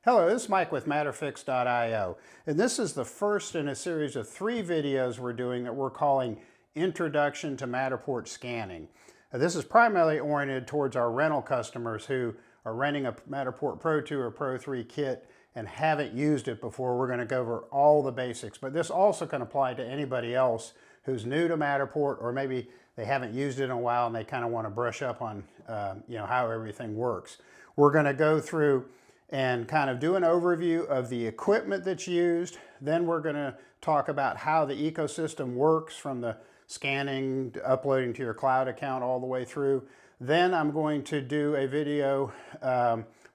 Hello, this is Mike with MatterFix.io, and this is the first in a series of 3 videos we're doing that we're calling Introduction to Matterport Scanning. This is primarily oriented towards our rental customers who are renting a Matterport Pro2 or Pro3 kit and haven't used it before. We're going to go over all the basics, but this also can apply to anybody else who's new to Matterport, or maybe they haven't used it in a while and they kind of want to brush up on how everything works. We're going to go through and kind of do an overview of the equipment that's used. Then we're going to talk about how the ecosystem works from the scanning to uploading to your cloud account all the way through. Then I'm going to do a video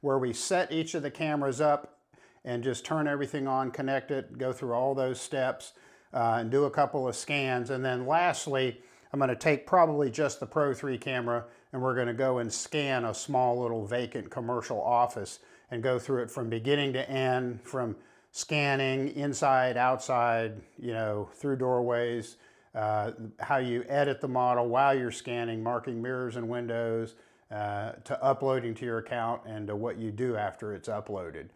where we set each of the cameras up and just turn everything on, connect it, go through all those steps and do a couple of scans. And then lastly, I'm going to take probably just the Pro3 camera and we're going to go and scan a small little vacant commercial office and go through it from beginning to end, from scanning inside, outside, through doorways, how you edit the model while you're scanning, marking mirrors and windows, to uploading to your account, and to what you do after it's uploaded.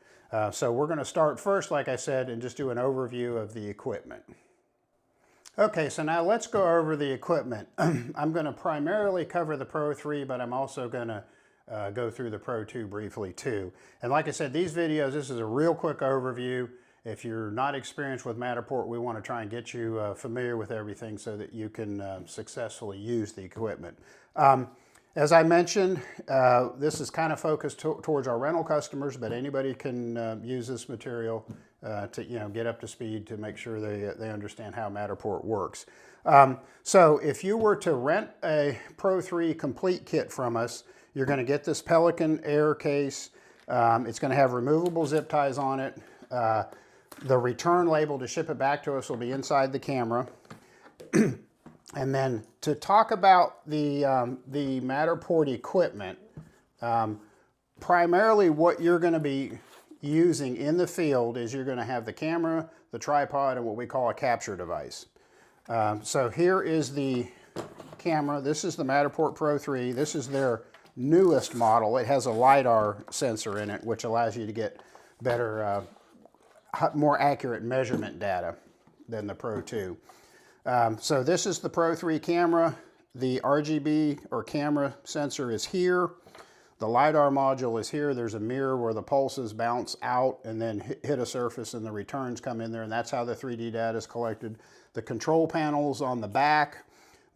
So we're going to start first, like I said, and just do an overview of the equipment. Okay, so now let's go over the equipment. I'm going to primarily cover the Pro3, but I'm also going to go through the Pro2 briefly too. And like I said, these videos, this is a real quick overview. If you're not experienced with Matterport, we want to try and get you familiar with everything so that you can successfully use the equipment. As I mentioned, this is kind of focused towards our rental customers, but anybody can use this material to get up to speed to make sure they understand how Matterport works. So if you were to rent a Pro3 complete kit from us, you're going to get this Pelican Air case. It's going to have removable zip ties on it. The return label to ship it back to us will be inside the camera. And then to talk about the Matterport equipment, primarily what you're going to be using in the field is you're going to have the camera, the tripod, and what we call a capture device. So here is the camera. This is the Matterport Pro3. This is their newest model. It has a LiDAR sensor in it, which allows you to get better, more accurate measurement data than the Pro2. So this is the Pro3 camera. The RGB or camera sensor is here. The LiDAR module is here. There's a mirror where the pulses bounce out and then hit a surface and the returns come in there, and that's how the 3D data is collected. The control panels on the back.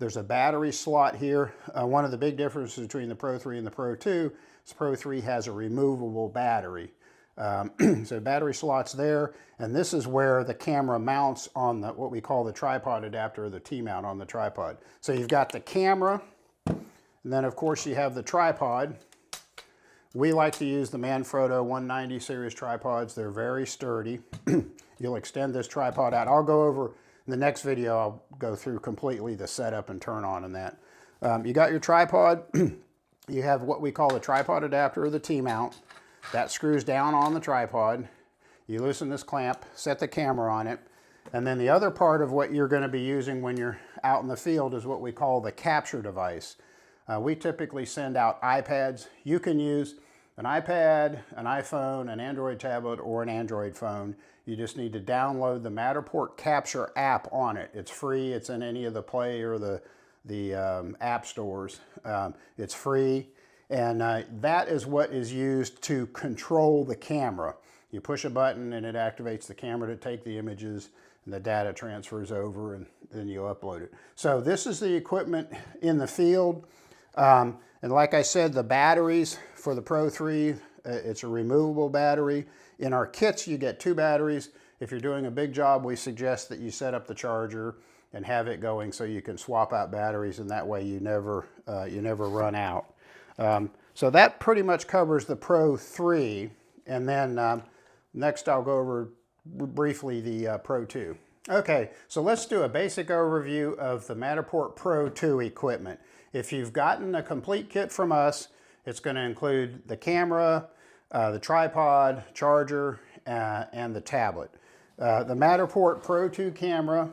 There's a battery slot here. One of the big differences between the Pro3 and the Pro2 is Pro3 has a removable battery. So battery slot's there, and this is where the camera mounts on what we call the tripod adapter, or the T-mount on the tripod. So you've got the camera, and then of course you have the tripod. We like to use the Manfrotto 190 series tripods. They're very sturdy. You'll extend this tripod out. I'll go over in the next video, I'll go through completely the setup and turn on and that. You got your tripod. You have what we call the tripod adapter, or the T-mount. That screws down on the tripod. You loosen this clamp, set the camera on it, and then the other part of what you're going to be using when you're out in the field is what we call the capture device. We typically send out iPads. You can use an iPad, an iPhone, an Android tablet, or an Android phone. You just need to download the Matterport Capture app on it. It's free. It's in any of the Play or the app stores. It's free, and that is what is used to control the camera. You push a button and it activates the camera to take the images, and the data transfers over, and then you upload it. So this is the equipment in the field. And like I said, the batteries for the Pro3, it's a removable battery. In our kits, you get 2 batteries. If you're doing a big job, we suggest that you set up the charger and have it going so you can swap out batteries, and that way you never run out. So that pretty much covers the Pro3. And then next I'll go over briefly the Pro2. Okay, so let's do a basic overview of the Matterport Pro2 equipment. If you've gotten a complete kit from us, it's going to include the camera, the tripod, charger, and the tablet. The Matterport Pro2 camera,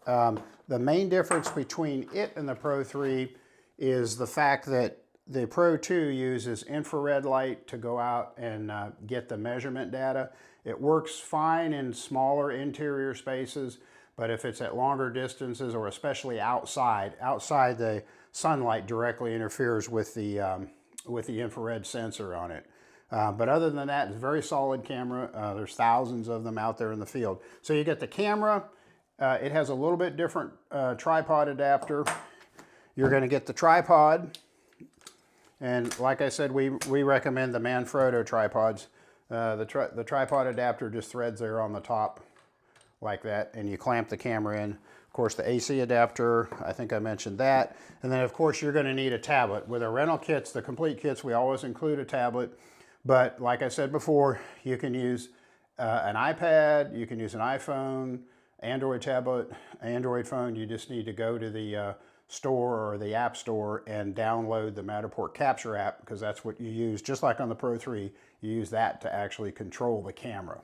the main difference between it and the Pro3 is the fact that the Pro2 uses infrared light to go out and get the measurement data. It works fine in smaller interior spaces, but if it's at longer distances or especially outside the sunlight directly interferes with the infrared sensor on it. But other than that, it's a very solid camera. There's thousands of them out there in the field. So you get the camera. It has a little bit different tripod adapter. You're going to get the tripod. And like I said, we recommend the Manfrotto tripods. The tripod adapter just threads there on the top like that, and you clamp the camera in. Of course, the AC adapter, I think I mentioned that. And then, of course, you're going to need a tablet. With our rental kits, the complete kits, we always include a tablet. But like I said before, you can use an iPad, you can use an iPhone, Android tablet, Android phone. You just need to go to the store or the app store and download the Matterport Capture app, because that's what you use. Just like on the Pro3, you use that to actually control the camera.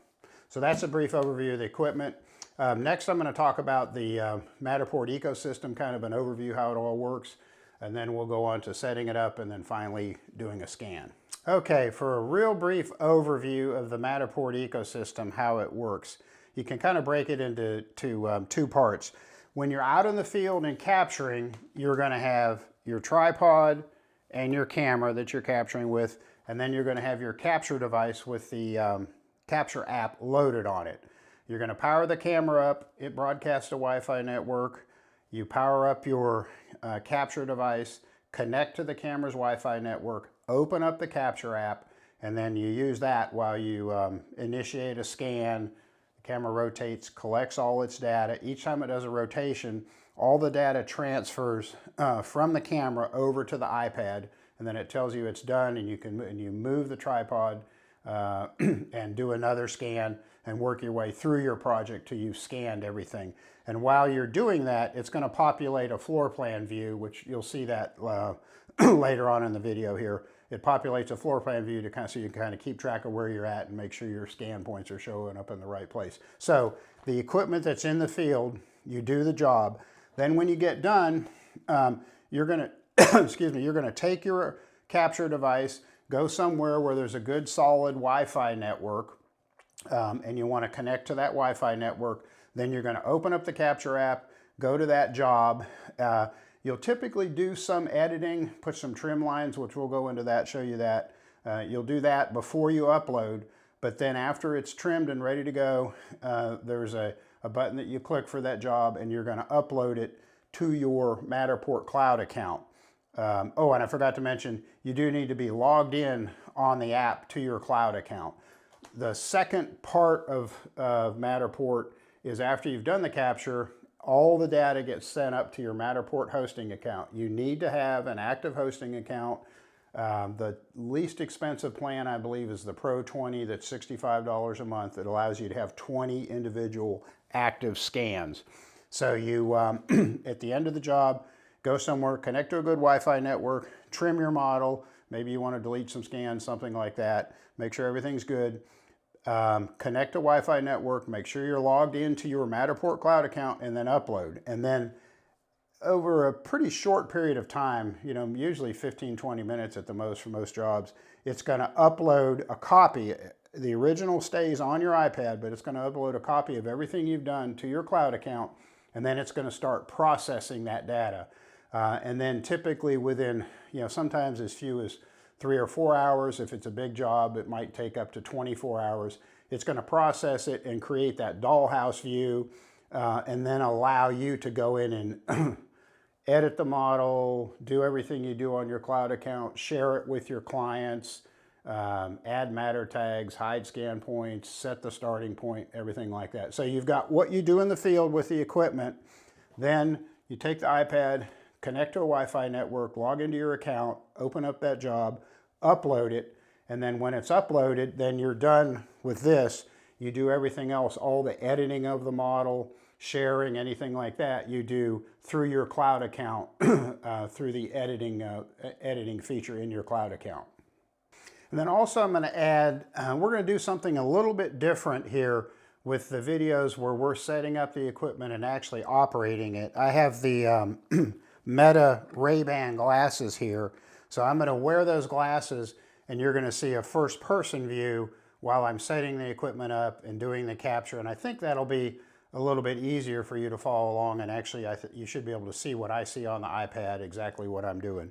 So that's a brief overview of the equipment. Next, I'm going to talk about the Matterport ecosystem, kind of an overview how it all works, and then we'll go on to setting it up and then finally doing a scan. Okay, for a real brief overview of the Matterport ecosystem, how it works, you can kind of break it into two parts. When you're out in the field and capturing, you're going to have your tripod and your camera that you're capturing with, and then you're going to have your capture device with the Capture app loaded on it. You're going to power the camera up. It broadcasts to Wi-Fi network. You power up your capture device, connect to the camera's Wi-Fi network, open up the Capture app, and then you use that while you initiate a scan. The camera rotates, collects all its data. Each time it does a rotation, all the data transfers from the camera over to the iPad, and then it tells you it's done, and you move the tripod and do another scan and work your way through your project till you've scanned everything. And while you're doing that, it's going to populate a floor plan view, which you'll see that later on in the video here. It populates a floor plan view to so you can kind of keep track of where you're at and make sure your scan points are showing up in the right place. So the equipment that's in the field, you do the job. Then when you get done, you're going to excuse me, you're going to take your capture device, go somewhere where there's a good solid Wi-Fi network, and you want to connect to that Wi-Fi network. Then you're going to open up the Capture app, go to that job. You'll typically do some editing, put some trim lines, which we'll go into that, show you that. You'll do that before you upload, but then after it's trimmed and ready to go, there's a button that you click for that job, and you're going to upload it to your Matterport cloud account. Oh, and I forgot to mention, you do need to be logged in on the app to your cloud account. The second part of Matterport is after you've done the capture, all the data gets sent up to your Matterport hosting account. You need to have an active hosting account. The least expensive plan, I believe, is the Pro2. That's $65 a month. It allows you to have 20 individual active scans. So you, at the end of the job, go somewhere, connect to a good Wi-Fi network, trim your model. Maybe you want to delete some scans, something like that. Make sure everything's good. Connect to Wi-Fi network, make sure you're logged into your Matterport cloud account, and then upload. And then over a pretty short period of time, usually 15-20 minutes at the most for most jobs, it's going to upload a copy. The original stays on your iPad, but it's going to upload a copy of everything you've done to your cloud account, and then it's going to start processing that data. And then typically within, sometimes as few as 3 or 4 hours. If it's a big job, it might take up to 24 hours. It's going to process it and create that dollhouse view, and then allow you to go in and edit the model, do everything you do on your cloud account, share it with your clients, add matter tags, hide scan points, set the starting point, everything like that. So you've got what you do in the field with the equipment. Then you take the iPad, connect to a Wi-Fi network, log into your account, open up that job, upload it, and then when it's uploaded, then you're done with this. You do everything else, all the editing of the model, sharing, anything like that, you do through your cloud account, through the editing feature in your cloud account. And then also I'm going to add, we're going to do something a little bit different here with the videos where we're setting up the equipment and actually operating it. I have the Meta Ray-Ban glasses here. So I'm going to wear those glasses and you're going to see a first-person view while I'm setting the equipment up and doing the capture. And I think that'll be a little bit easier for you to follow along, and actually you should be able to see what I see on the iPad, exactly what I'm doing.